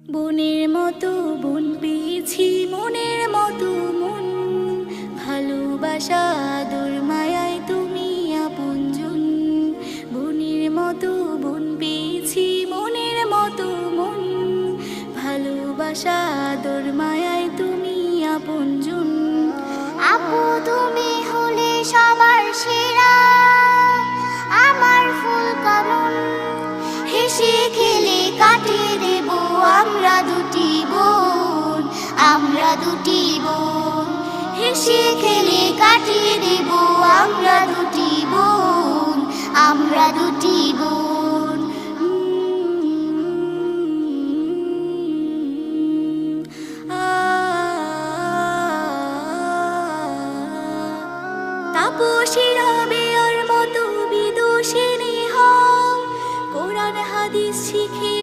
বনের মতো বন পেয়েছি, মনের মতো মন, ভালোবাসা আদর মায়ায় তুমি আপনজন। বনের মতো বন পেয়েছি, মনের মতো মন, ভালোবাসা আদর মায়ায় তুমি আপনজন। আপু তুমি হলে সবার সেরা, আমার ফুল কামন। হেসে খেলে কাটিয়ে দেব আমরা দুটি বোন, আমরা দুটি বোন। হেসে খেলে কাটিয়ে দেব আমরা দুটি বোন, আমরা দুটি বোন।